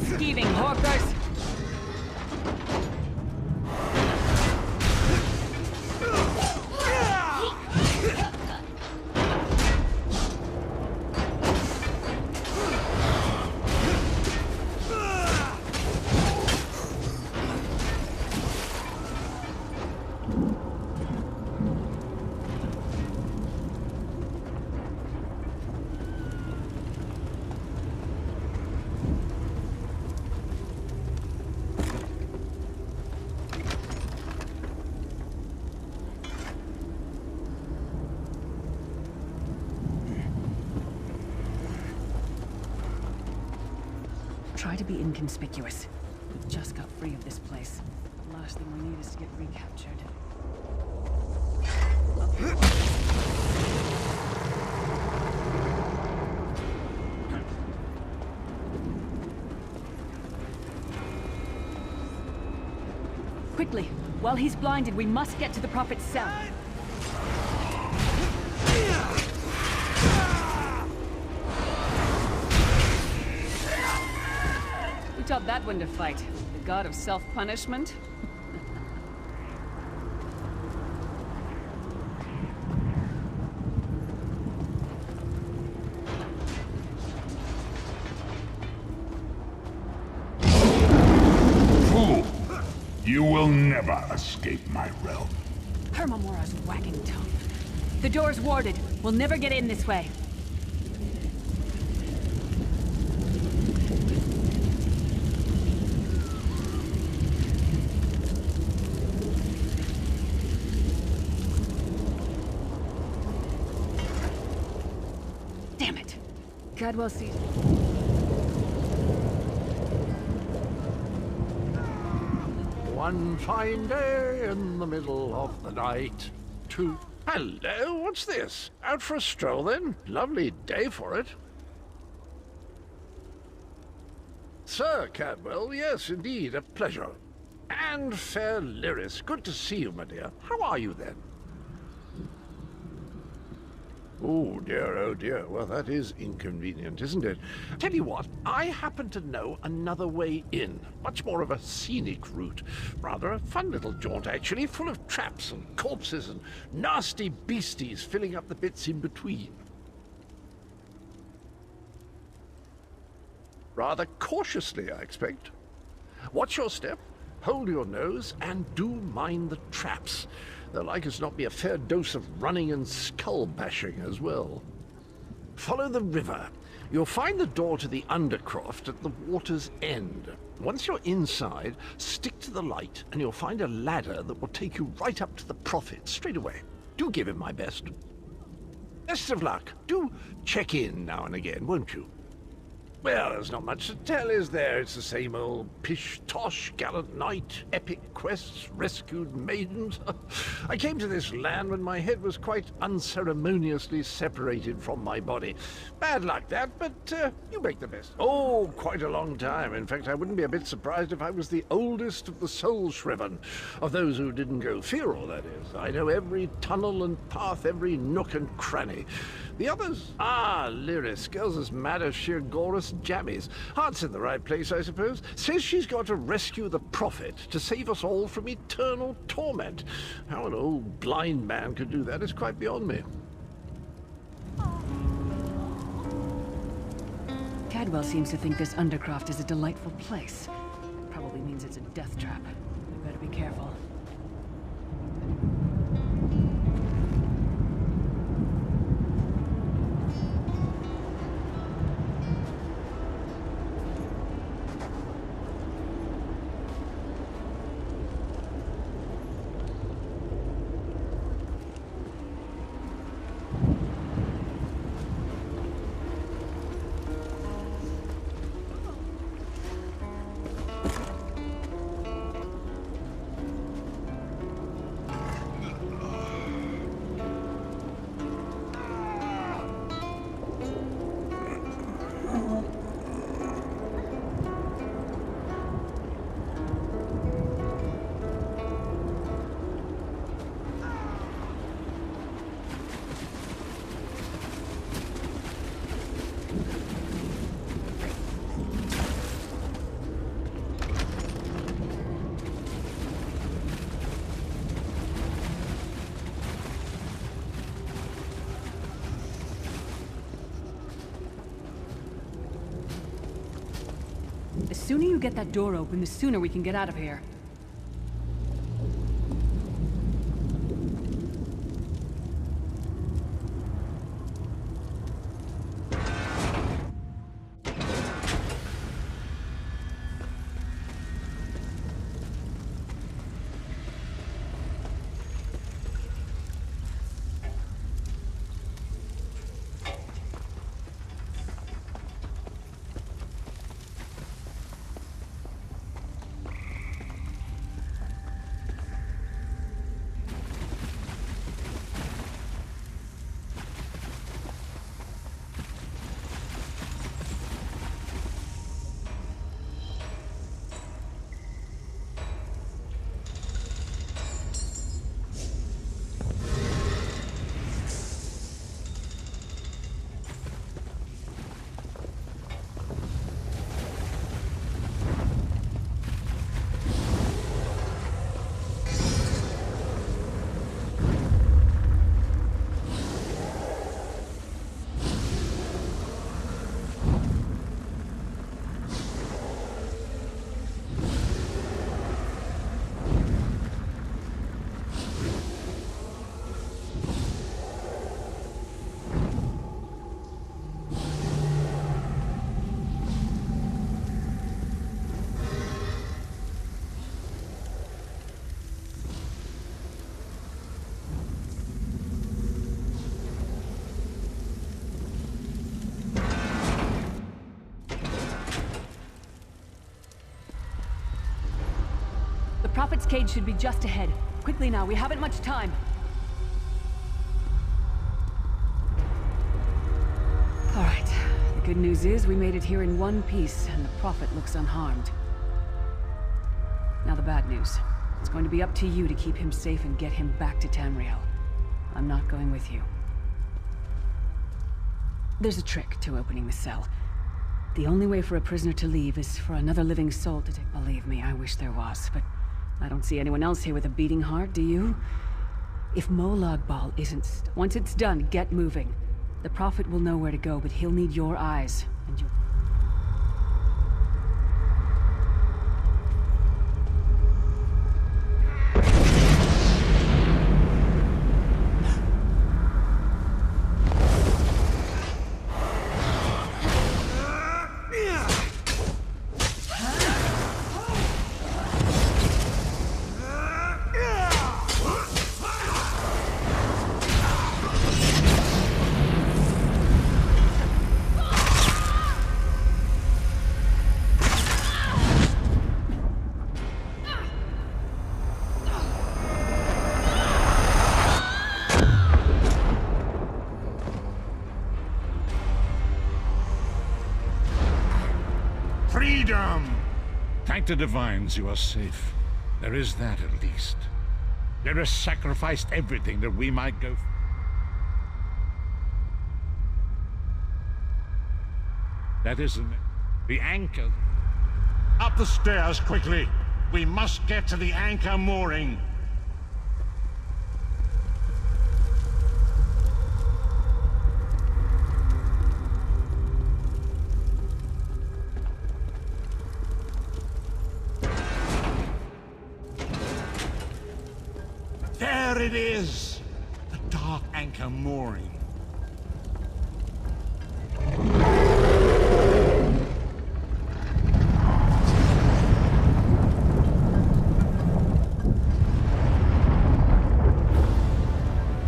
Scheming hawkers! Try to be inconspicuous. We just got free of this place. The last thing we need is to get recaptured. Quickly! While he's blinded, we must get to the Prophet's cell. Who taught that one to fight? The god of self-punishment? Fool! You will never escape my realm. Hermamora's wagging tongue. The door's warded. We'll never get in this way. Damn it. Cadwell sees... One fine day in the middle of the night. Two. Hello, what's this? Out for a stroll then? Lovely day for it. Sir Cadwell, yes, indeed, a pleasure. And fair Lyris, good to see you, my dear. How are you then? Oh dear, well that is inconvenient, isn't it? Tell you what, I happen to know another way in. Much more of a scenic route. Rather a fun little jaunt, actually, full of traps and corpses and nasty beasties filling up the bits in between. Rather cautiously, I expect. Watch your step, hold your nose, and do mind the traps. There'll like as not be a fair dose of running and skull-bashing as well. Follow the river. You'll find the door to the Undercroft at the water's end. Once you're inside, stick to the light, and you'll find a ladder that will take you right up to the Prophet straight away. Do give him my best. Best of luck. Do check in now and again, won't you? Well, there's not much to tell, is there? It's the same old pish-tosh, gallant knight, epic quests, rescued maidens. I came to this land when my head was quite unceremoniously separated from my body. Bad luck that, but you make the best. Oh, quite a long time. In fact, I wouldn't be a bit surprised if I was the oldest of the soul-shriven. Of those who didn't go feral, that is. I know every tunnel and path, every nook and cranny. The others? Ah, Lyris, girl's as mad as sheer Gorus jammies. Heart's in the right place, I suppose. Says she's got to rescue the Prophet to save us all from eternal torment. How an old blind man could do that is quite beyond me. Cadwell seems to think this Undercroft is a delightful place. Probably means it's a death trap. We better be careful. The sooner you get that door open, the sooner we can get out of here. The Prophet's cage should be just ahead. Quickly now, we haven't much time. All right. The good news is we made it here in one piece, and the Prophet looks unharmed. Now the bad news. It's going to be up to you to keep him safe and get him back to Tamriel. I'm not going with you. There's a trick to opening the cell. The only way for a prisoner to leave is for another living soul to take. Believe me, I wish there was, but I don't see anyone else here with a beating heart, do you? If Molag Bal isn't... Once it's done, get moving. The Prophet will know where to go, but he'll need your eyes, and your... Freedom! Thank the divines you are safe. There is that at least. There has sacrificed everything that we might go. That isn't it. The anchor. Up the stairs, quickly! We must get to the anchor mooring. There it is! The dark anchor mooring.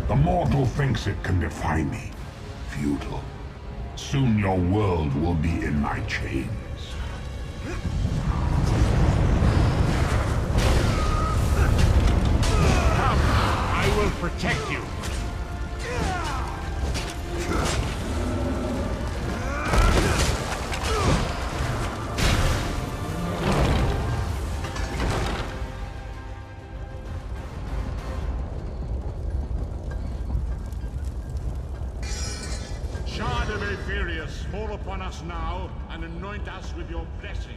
The mortal thinks it can defy me. Futile. Soon your world will be in my chains. I will protect you. Shard of Aetherius, fall upon us now and anoint us with your blessing.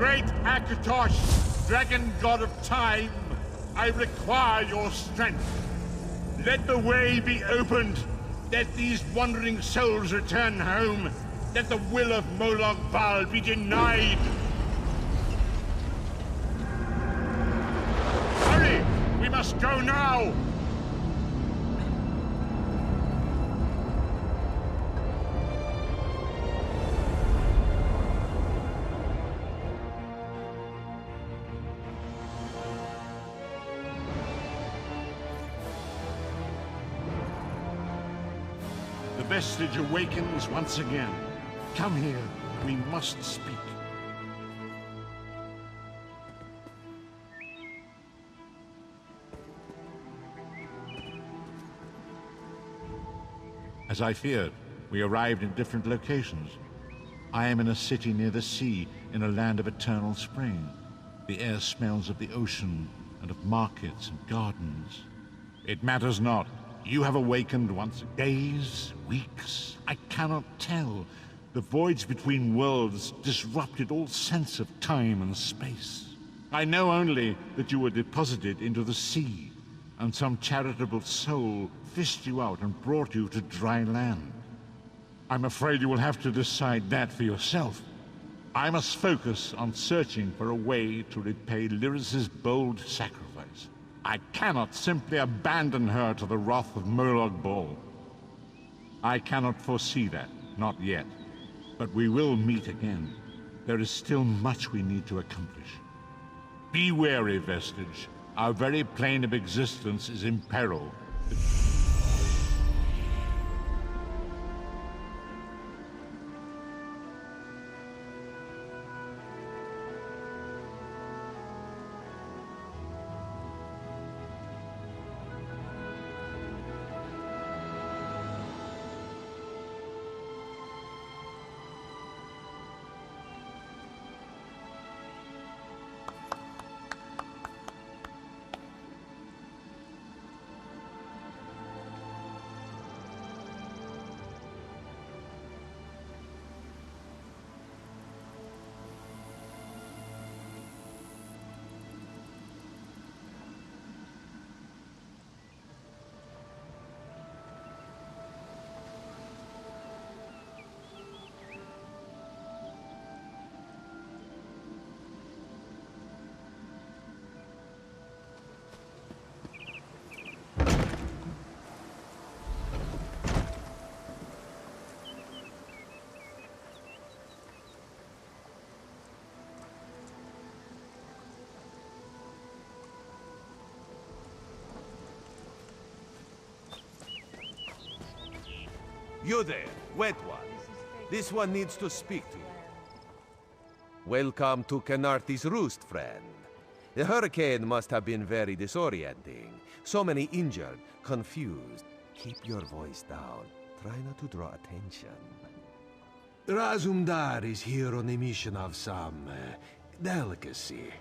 Great Akatosh, dragon god of time, I require your strength. Let the way be opened. Let these wandering souls return home. Let the will of Molag Bal be denied. Hurry! We must go now! The vestige awakens once again. Come here. We must speak. As I feared, we arrived in different locations. I am in a city near the sea, in a land of eternal spring. The air smells of the ocean, and of markets and gardens. It matters not. You have awakened once. Days, weeks, I cannot tell. The voids between worlds disrupted all sense of time and space. I know only that you were deposited into the sea, and some charitable soul fished you out and brought you to dry land. I'm afraid you will have to decide that for yourself. I must focus on searching for a way to repay Lyris's bold sacrifice. I cannot simply abandon her to the wrath of Molag Bal. I cannot foresee that, not yet. But we will meet again. There is still much we need to accomplish. Be wary, Vestige. Our very plane of existence is in peril. You there, wet one. This one needs to speak to you. Welcome to Khenarthi's Roost, friend. The hurricane must have been very disorienting. So many injured, confused. Keep your voice down. Try not to draw attention. Razumdar is here on a mission of some delicacy.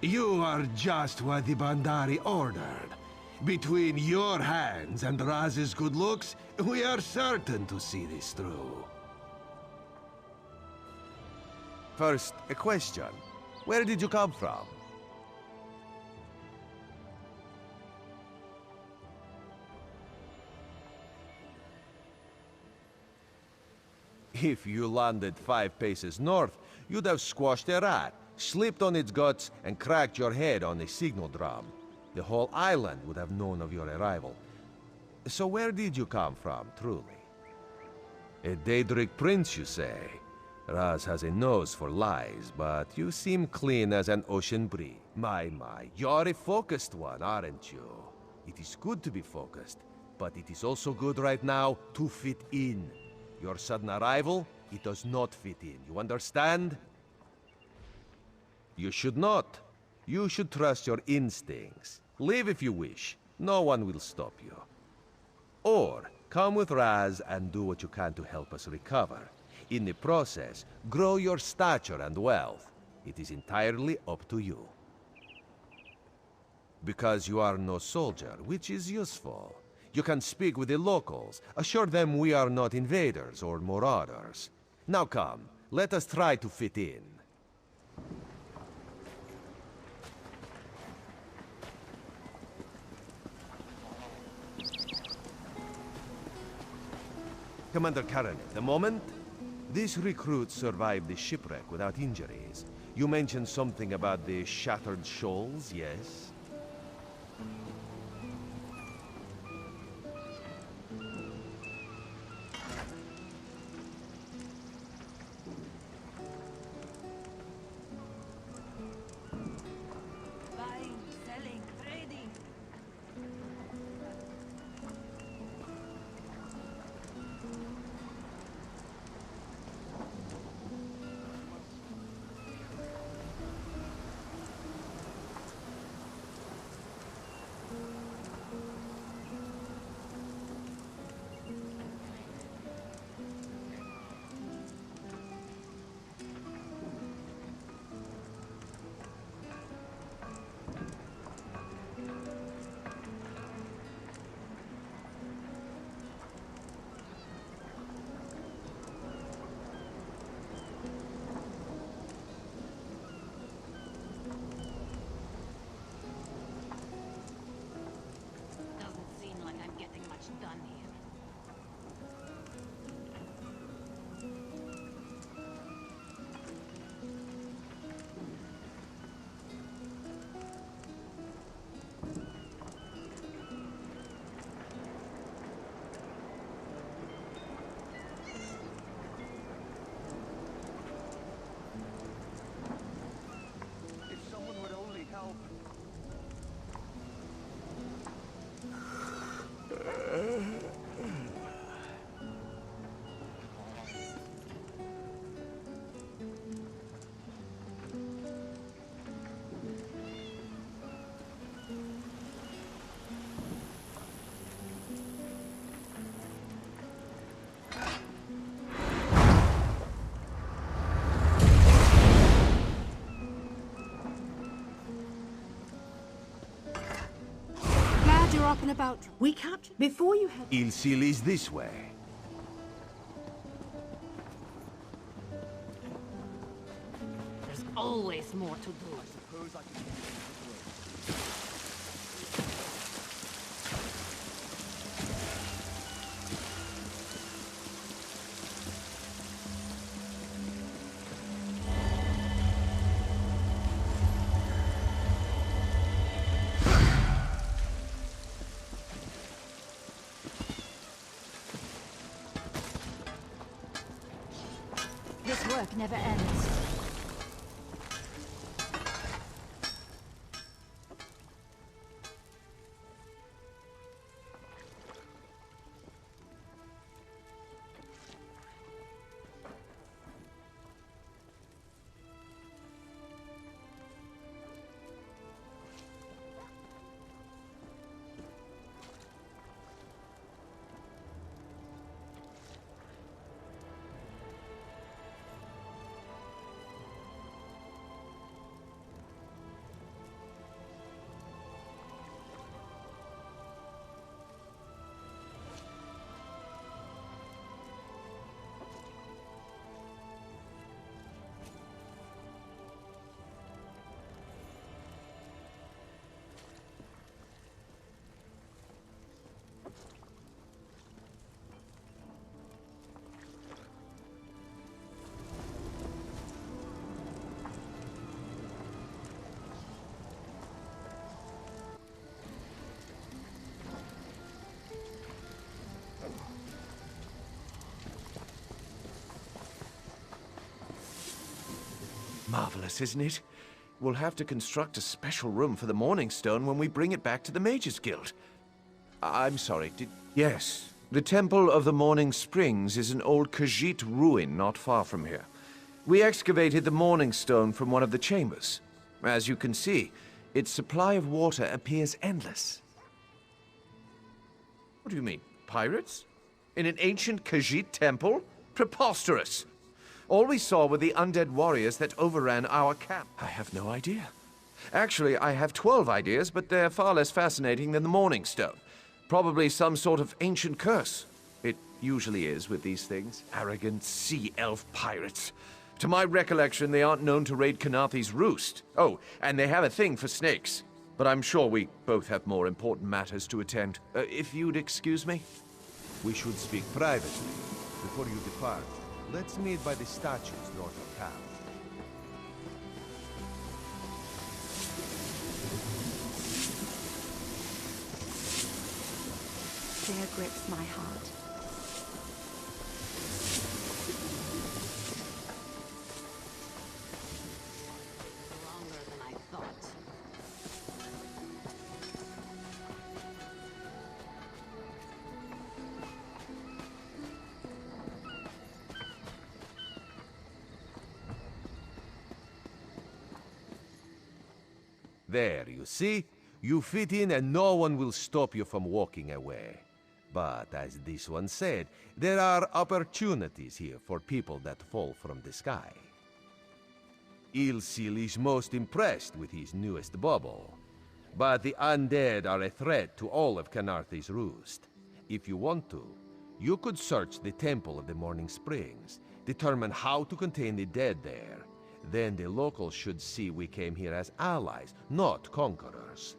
You are just what the Bandari ordered. Between your hands and Raz's good looks, we are certain to see this through. First, a question. Where did you come from? If you landed 5 paces north, you'd have squashed a rat, slipped on its guts, and cracked your head on a signal drum. The whole island would have known of your arrival. So where did you come from, truly? A Daedric prince, you say? Raz has a nose for lies, but you seem clean as an ocean breeze. My, you're a focused one, aren't you? It is good to be focused, but it is also good right now to fit in. Your sudden arrival, it does not fit in, you understand? You should not. You should trust your instincts. Leave if you wish. No one will stop you. Or, come with Raz and do what you can to help us recover. In the process, grow your stature and wealth. It is entirely up to you. Because you are no soldier, which is useful. You can speak with the locals, assure them we are not invaders or marauders. Now come, let us try to fit in. Commander Karen, the moment? This recruit survived the shipwreck without injuries. You mentioned something about the shattered shoals, yes? Buying, selling, trading. Doesn't seem like I'm getting much done here. If someone would only help. Glad you're up and about. We captured before you had. Ilsil is this way. There's always more to do. Suppose I can. This work never ends. Marvelous, isn't it? We'll have to construct a special room for the Morning Stone when we bring it back to the Mages Guild. I'm sorry, Yes, the Temple of the Morning Springs is an old Khajiit ruin not far from here. We excavated the Morning Stone from one of the chambers. As you can see, its supply of water appears endless. What do you mean, pirates? In an ancient Khajiit temple? Preposterous! All we saw were the undead warriors that overran our camp. I have no idea. Actually, I have 12 ideas, but they're far less fascinating than the Morning Stone. Probably some sort of ancient curse. It usually is with these things. Arrogant sea elf pirates. To my recollection, they aren't known to raid Khenarthi's Roost. Oh, and they have a thing for snakes. But I'm sure we both have more important matters to attend. If you'd excuse me? We should speak privately. Before you depart, let's meet by the statues north of town. Fear grips my heart. Longer than I thought. There, you see? You fit in and no one will stop you from walking away. But as this one said, there are opportunities here for people that fall from the sky. Ilsil is most impressed with his newest bubble. But the undead are a threat to all of Khenarthi's Roost. If you want to, you could search the Temple of the Morning Springs, determine how to contain the dead there. Then the locals should see we came here as allies, not conquerors.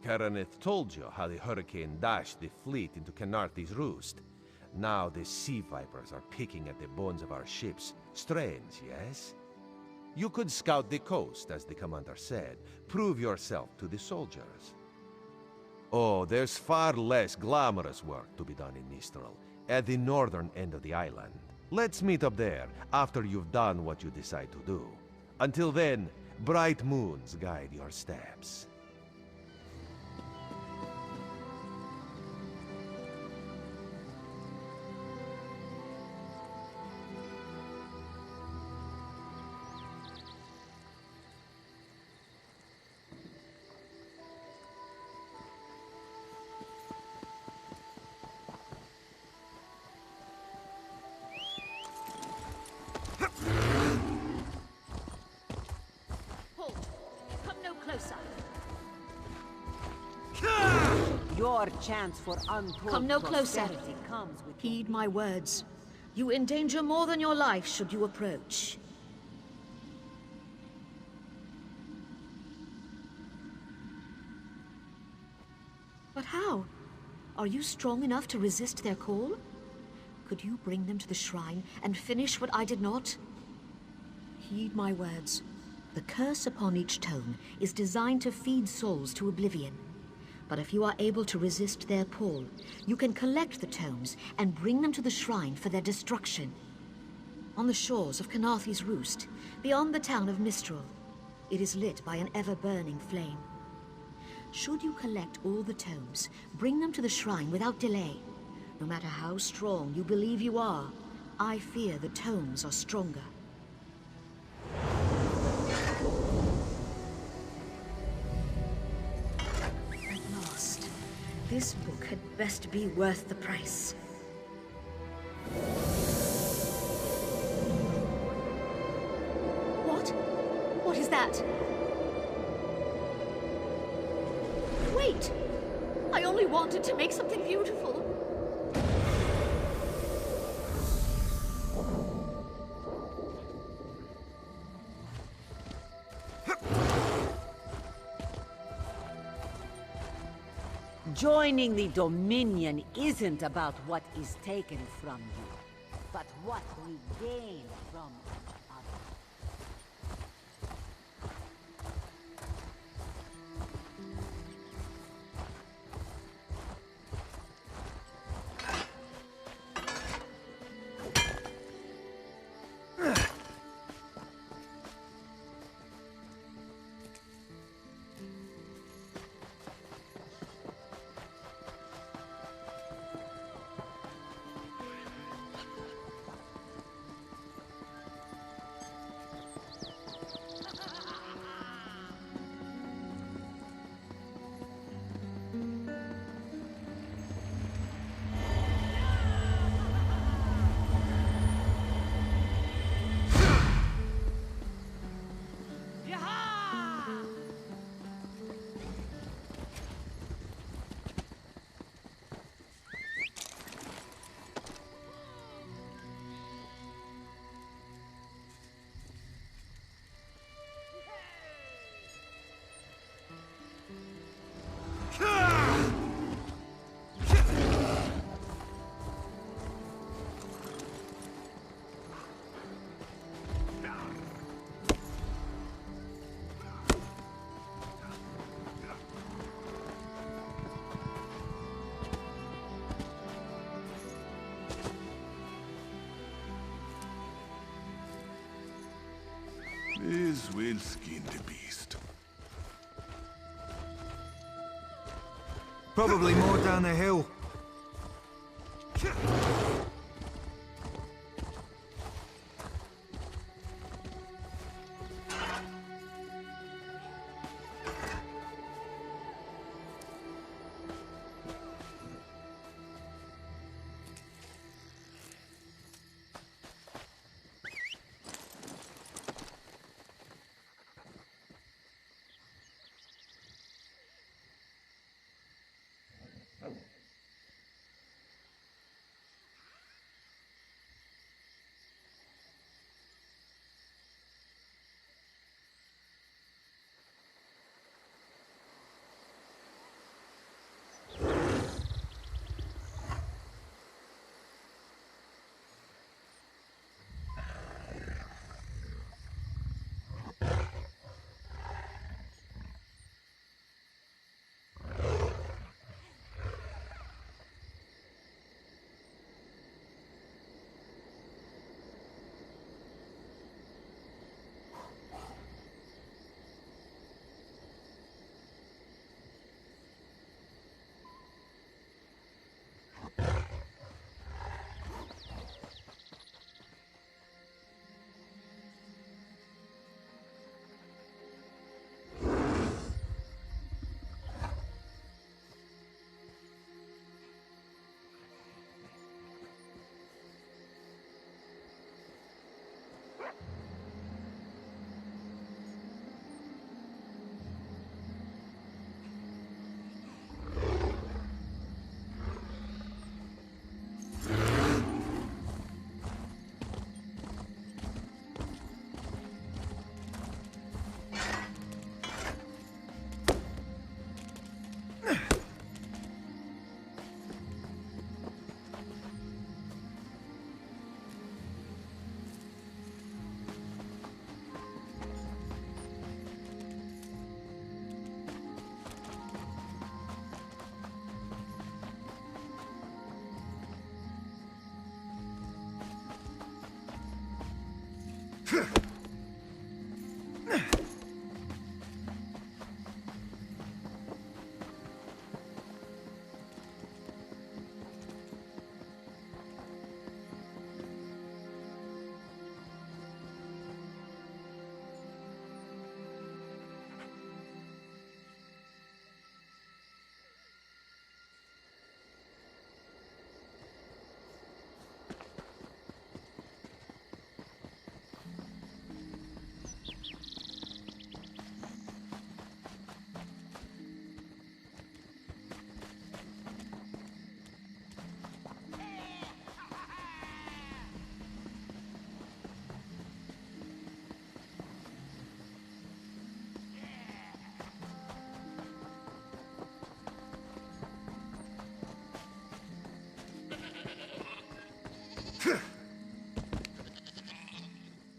Khenarthi told you how the hurricane dashed the fleet into Khenarthi's Roost. Now the sea vipers are picking at the bones of our ships. Strange, yes? You could scout the coast, as the commander said. Prove yourself to the soldiers. Oh, there's far less glamorous work to be done in Mistral, at the northern end of the island. Let's meet up there, after you've done what you decide to do. Until then, bright moons guide your steps. Your chance for untold Come no closer. prosperity comes with Heed my words. You endanger more than your life should you approach. But how? Are you strong enough to resist their call? Could you bring them to the shrine and finish what I did not? Heed my words. The curse upon each tome is designed to feed souls to oblivion. But if you are able to resist their pull, you can collect the tomes and bring them to the shrine for their destruction. On the shores of Khenarthi's Roost, beyond the town of Mistral, it is lit by an ever-burning flame. Should you collect all the tomes, bring them to the shrine without delay. No matter how strong you believe you are, I fear the tomes are stronger. This book had best be worth the price. What? What is that? Wait! I only wanted to make something beautiful. Joining the Dominion isn't about what is taken from you, but what we gain from each other. Biz will skin the beast. Probably more down the hill.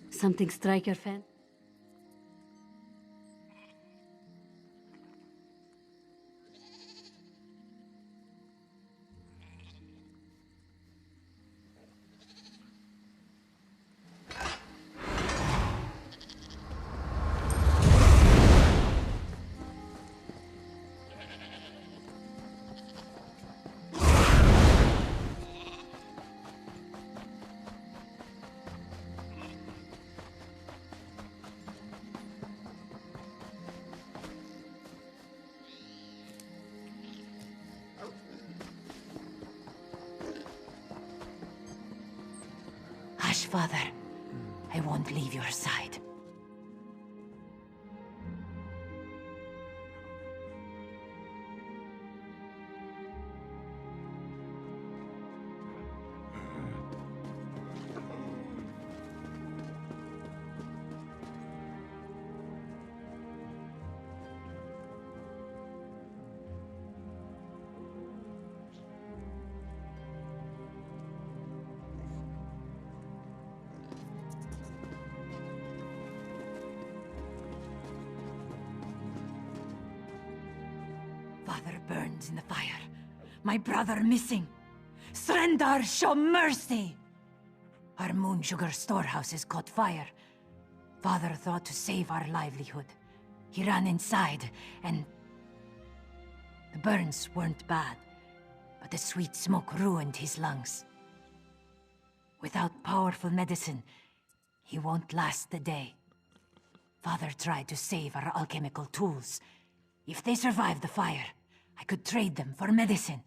Something strike your fan? Hush, Father. I won't leave your side. Father burns in the fire. My brother missing. Surrender, show mercy! Our moon sugar storehouse has caught fire. Father thought to save our livelihood. He ran inside, and... the burns weren't bad, but the sweet smoke ruined his lungs. Without powerful medicine, he won't last the day. Father tried to save our alchemical tools. If they survive the fire, I could trade them for medicine.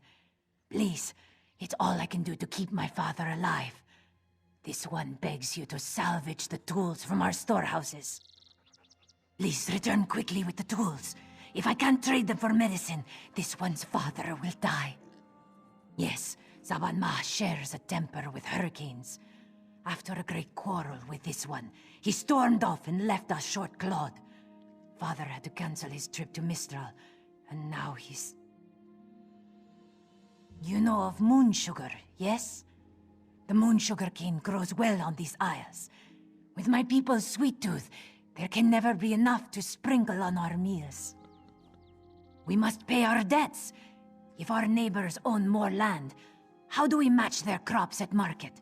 Please, it's all I can do to keep my father alive. This one begs you to salvage the tools from our storehouses. Please return quickly with the tools. If I can't trade them for medicine, this one's father will die. Yes, Zaban Ma shares a temper with hurricanes. After a great quarrel with this one, he stormed off and left us short-clawed. Father had to cancel his trip to Mistral, and now he's... You know of moon sugar, yes? The moon sugar cane grows well on these isles. With my people's sweet tooth, there can never be enough to sprinkle on our meals. We must pay our debts. If our neighbors own more land, how do we match their crops at market?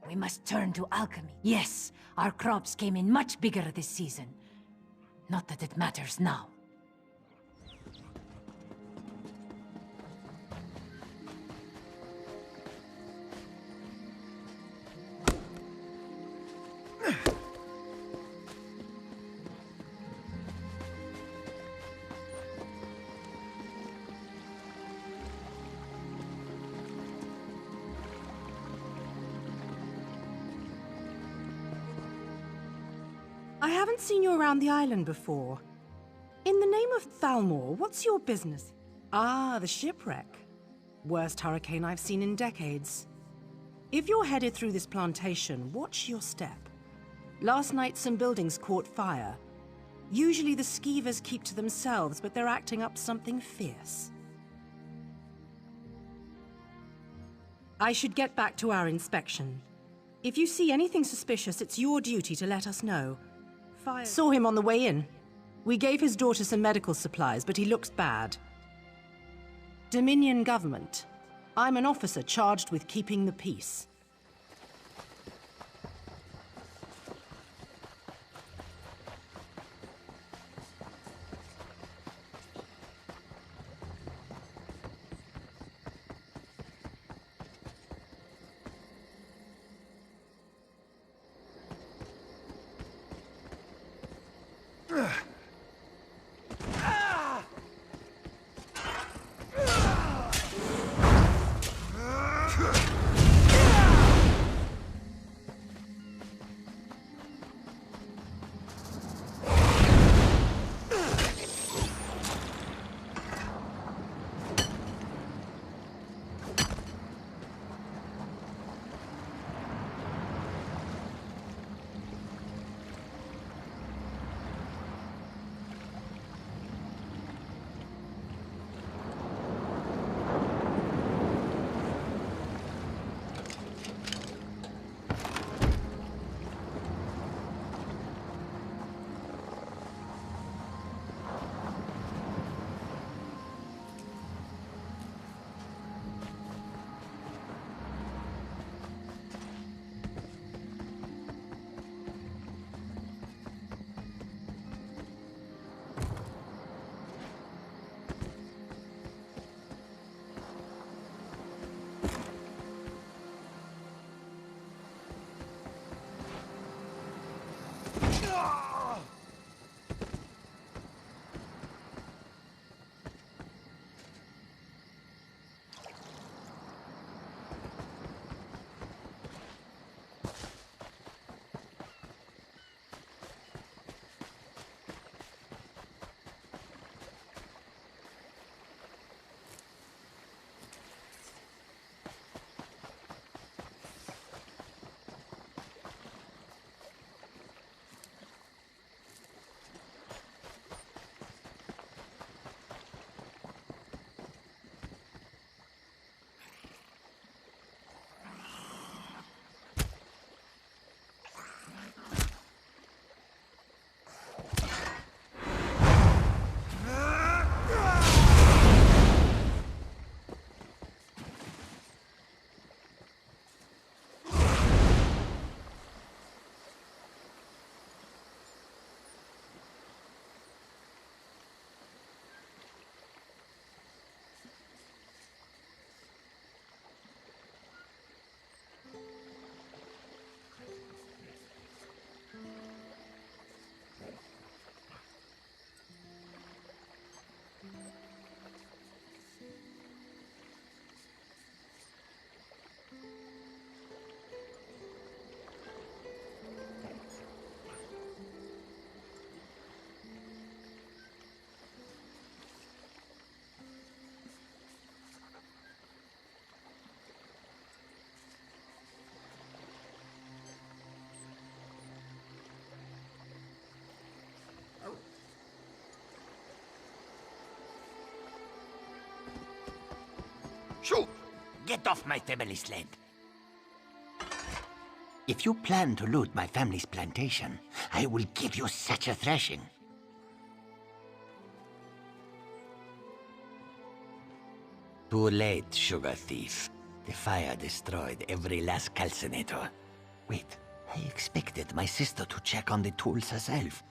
We must turn to alchemy. Yes, our crops came in much bigger this season. Not that it matters now. I haven't seen you around the island before. In the name of Thalmor, what's your business? Ah, the shipwreck. Worst hurricane I've seen in decades. If you're headed through this plantation, watch your step. Last night some buildings caught fire. Usually the skeevers keep to themselves, but they're acting up something fierce. I should get back to our inspection. If you see anything suspicious, it's your duty to let us know. Saw him on the way in. We gave his daughter some medical supplies, but he looks bad. Dominion government. I'm an officer charged with keeping the peace. Get off my family's land. If you plan to loot my family's plantation, I will give you such a thrashing. Too late, sugar thief. The fire destroyed every last calcinator. Wait, I expected my sister to check on the tools herself.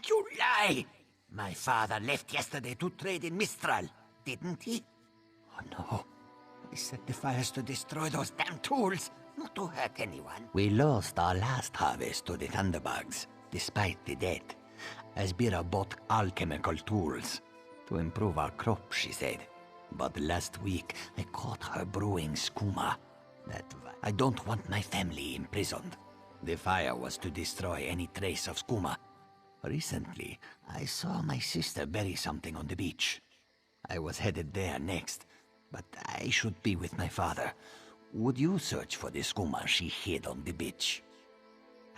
You lie! My father left yesterday to trade in Mistral, didn't he? Oh no. He set the fires to destroy those damn tools, not to hurt anyone. We lost our last harvest to the thunderbugs, despite the debt. Asbira bought alchemical tools to improve our crop, she said. But last week, I caught her brewing skooma. I don't want my family imprisoned. The fire was to destroy any trace of skooma. Recently, I saw my sister bury something on the beach. I was headed there next, but I should be with my father. Would you search for the skooma she hid on the beach?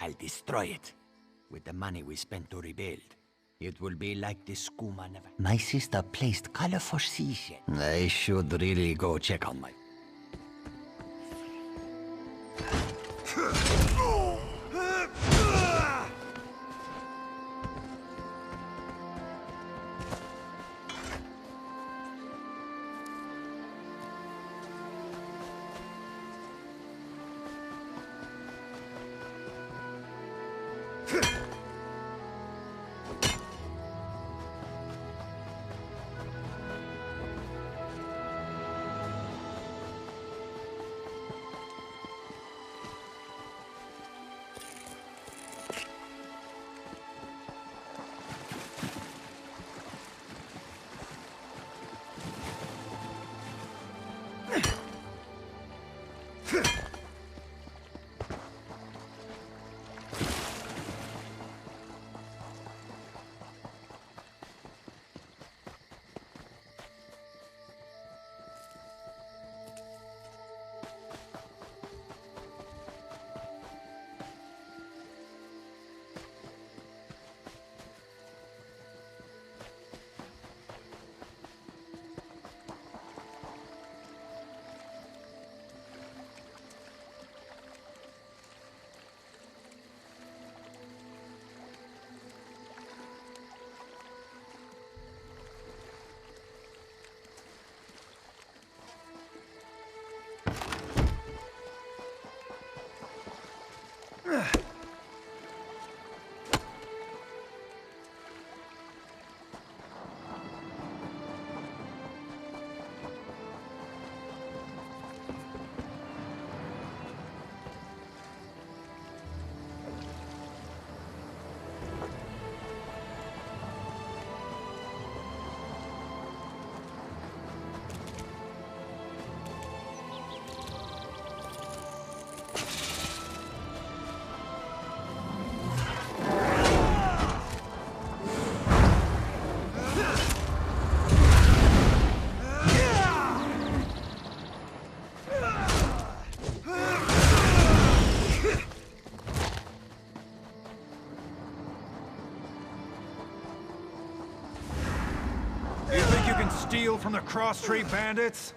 I'll destroy it. With the money we spent to rebuild, it will be like the skooma never... My sister placed colorful seashell. I should really go check on my... Steal from the cross street bandits?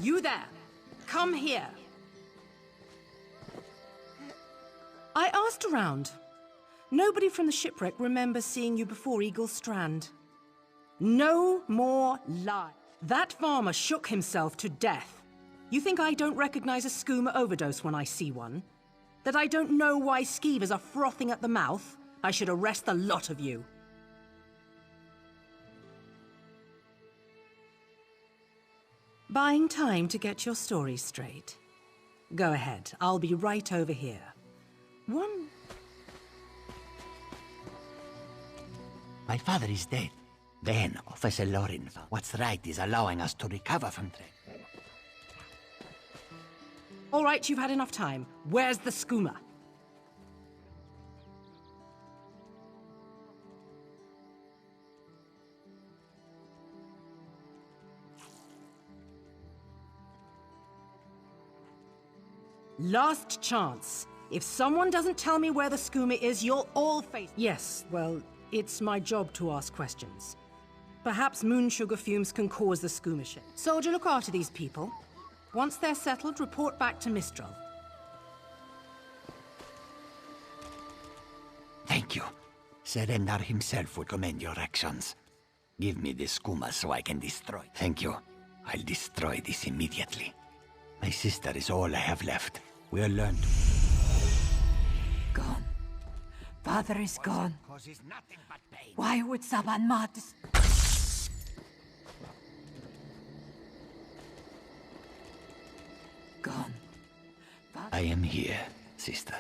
You there! Come here! I asked around. Nobody from the shipwreck remembers seeing you before Eagle Strand. No more lie. That farmer shook himself to death. You think I don't recognize a skooma overdose when I see one? That I don't know why skeevers are frothing at the mouth? I should arrest the lot of you. Buying time to get your story straight. Go ahead, I'll be right over here. My father is dead. Then, Officer Lorin, what's right is allowing us to recover from trade. All right, you've had enough time. Where's the skooma? Last chance. If someone doesn't tell me where the skooma is, you'll all face— Yes, well, it's my job to ask questions. Perhaps moon sugar fumes can cause the skooma ship. Soldier, look after these people. Once they're settled, report back to Mistral. Thank you. Serendar himself would commend your actions. Give me the skooma so I can destroy. Thank you. I'll destroy this immediately. My sister is all I have left. We'll learn to... Gone. Father is gone. Why would Saban Matis... Gone. I am here, sister.